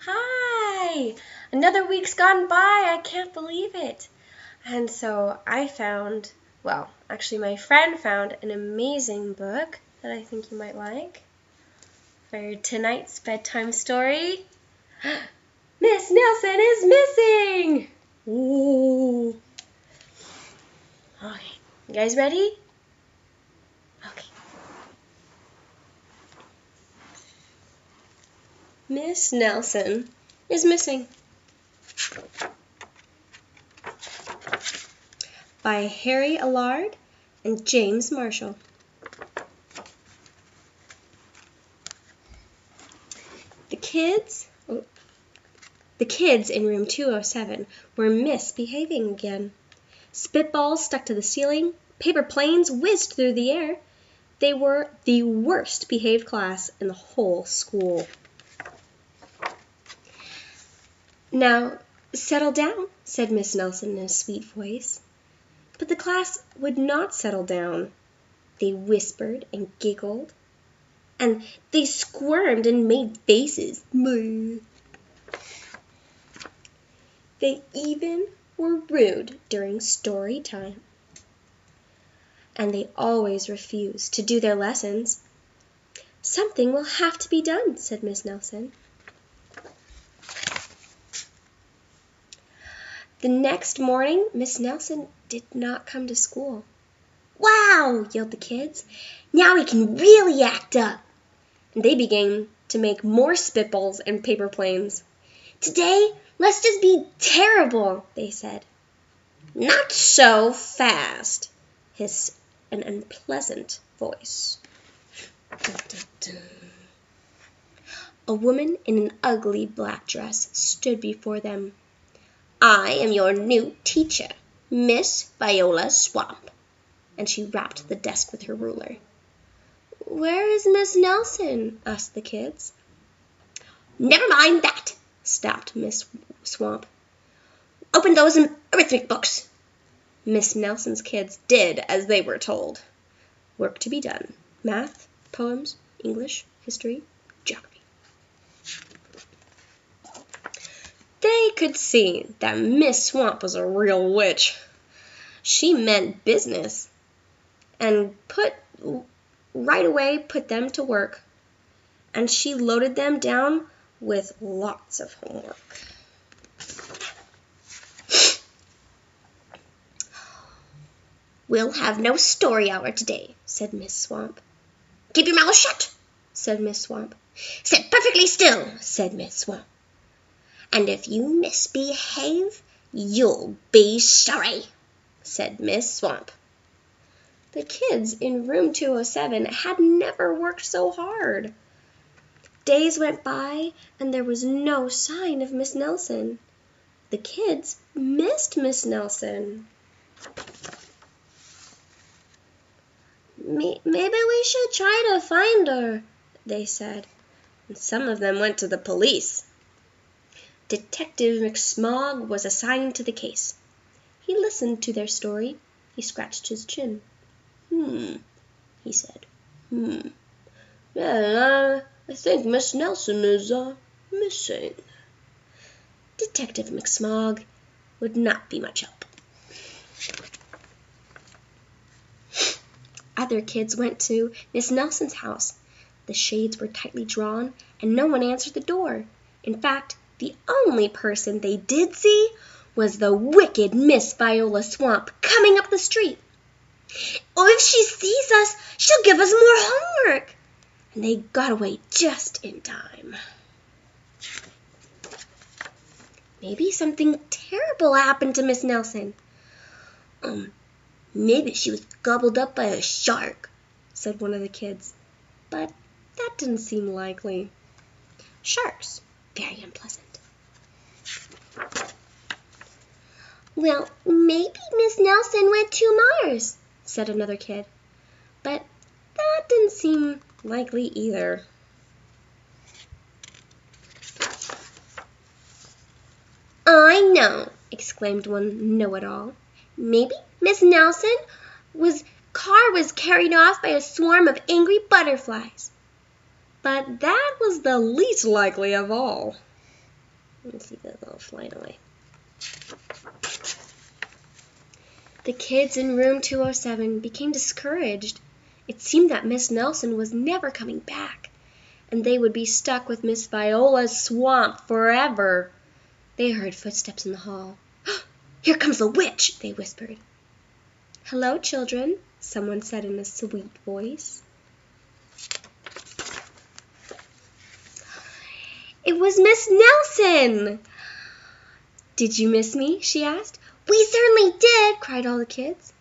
Hi! Another week's gone by. I can't believe it. And so I found, well, actually my friend found an amazing book that I think you might like for tonight's bedtime story. Miss Nelson is missing! Ooh. Okay, you guys ready? Okay. Miss Nelson is missing. By Harry Allard and James Marshall. The kids in room 207 were misbehaving again. Spitballs stuck to the ceiling, paper planes whizzed through the air. They were the worst behaved class in the whole school. "Now, settle down," said Miss Nelson in a sweet voice. But the class would not settle down. They whispered and giggled, and they squirmed and made faces. They even were rude during story time. And they always refused to do their lessons. "Something will have to be done," said Miss Nelson. The next morning, Miss Nelson did not come to school. "Wow!" yelled the kids. "Now we can really act up!" And they began to make more spitballs and paper planes. "Today, let's just be terrible," they said. "Not so fast," hissed an unpleasant voice. Dun, dun, dun. A woman in an ugly black dress stood before them. "I am your new teacher, Miss Viola Swamp," and she rapped the desk with her ruler. "Where is Miss Nelson?" asked the kids. "Never mind that," snapped Miss Swamp. "Open those arithmetic books." Miss Nelson's kids did as they were told. Work to be done. Math, poems, English, history, geography. They could see that Miss Swamp was a real witch. She meant business, and right away put them to work. And she loaded them down with lots of homework. "We'll have no story hour today," said Miss Swamp. "Keep your mouth shut," said Miss Swamp. "Sit perfectly still," said Miss Swamp. "And if you misbehave, you'll be sorry," said Miss Swamp. The kids in room 207 had never worked so hard. Days went by, and there was no sign of Miss Nelson. The kids missed Miss Nelson. "Maybe we should try to find her," they said, and some of them went to the police. Detective McSmog was assigned to the case. He listened to their story. He scratched his chin. He said. "Yeah, I think Miss Nelson is missing." Detective McSmog would not be much help. Other kids went to Miss Nelson's house. The shades were tightly drawn, and no one answered the door. In fact, the only person they did see was the wicked Miss Viola Swamp coming up the street. "Oh, if she sees us, she'll give us more homework." And they got away just in time. Maybe something terrible happened to Miss Nelson. "Maybe she was gobbled up by a shark," said one of the kids. But that didn't seem likely. Sharks, very unpleasant. "Well, maybe Miss Nelson went to Mars," said another kid. But that didn't seem likely either. "I know," exclaimed one know-it-all. "Maybe Miss Nelson's car was carried off by a swarm of angry butterflies." But that was the least likely of all. Let me see that little flying away. The kids in room 207 became discouraged. It seemed that Miss Nelson was never coming back, and they would be stuck with Miss Viola's swamp forever. They heard footsteps in the hall. "Here comes the witch," they whispered. "Hello, children," someone said in a sweet voice. It was Miss Nelson! "Did you miss me?" she asked. "We certainly did," cried all the kids.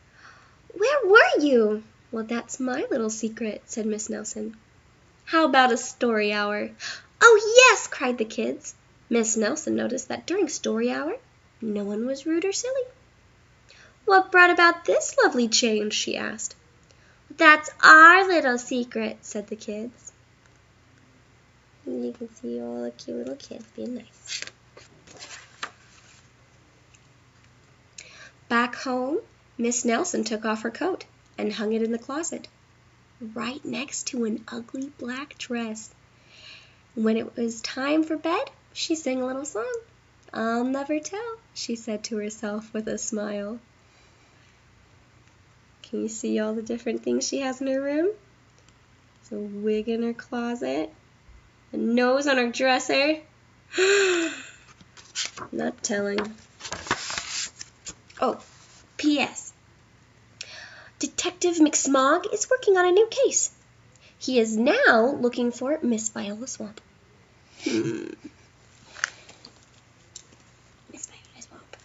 "Where were you?" "Well, that's my little secret," said Miss Nelson. "How about a story hour?" "Oh, yes!" cried the kids. Miss Nelson noticed that during story hour, no one was rude or silly. "What brought about this lovely change?" she asked. "That's our little secret," said the kids. You can see all the cute little kids being nice. Back home, Miss Nelson took off her coat and hung it in the closet, right next to an ugly black dress. When it was time for bed, she sang a little song. "I'll never tell," she said to herself with a smile. Can you see all the different things she has in her room? There's a wig in her closet, a nose on her dresser. Not telling. Oh, P.S. Detective McSmog is working on a new case. He is now looking for Miss Viola Swamp. Miss Viola Swamp.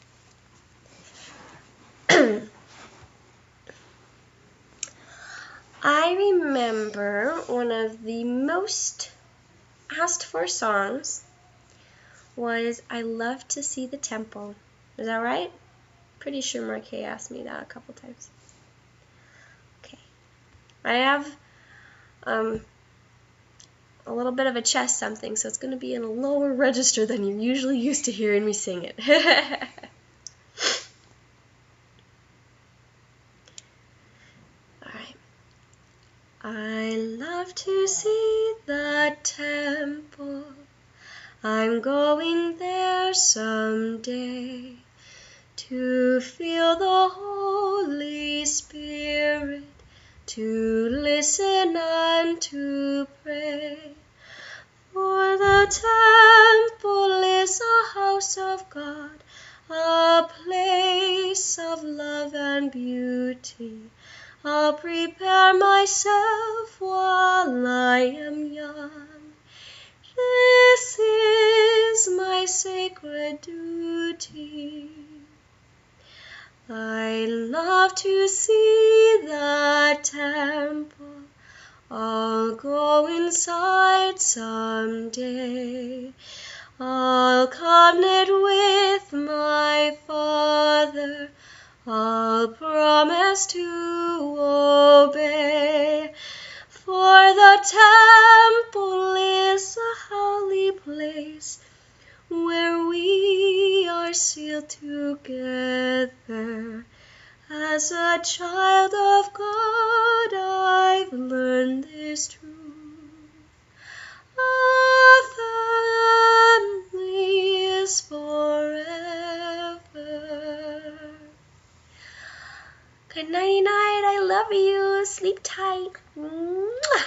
I remember one of the most asked for songs was "I Love to See the Temple." Is that right? Pretty sure Marquet asked me that a couple times. Okay. I have a little bit of a chest something, so it's going to be in a lower register than you're usually used to hearing me sing it. Alright. I love to see the temple. I'm going there someday to feel the Holy Spirit, to listen and to pray. For the temple is a house of God, a place of love and beauty. I'll prepare myself while I am young. This is my sacred duty. I love to see the temple. I'll go inside someday. I'll covenant with my Father. I'll promise to obey. For the temple is a holy place where we are sealed together. As a child of God, I've learned this truth. A family is forever. Good nighty night. I love you. Sleep tight. Mwah.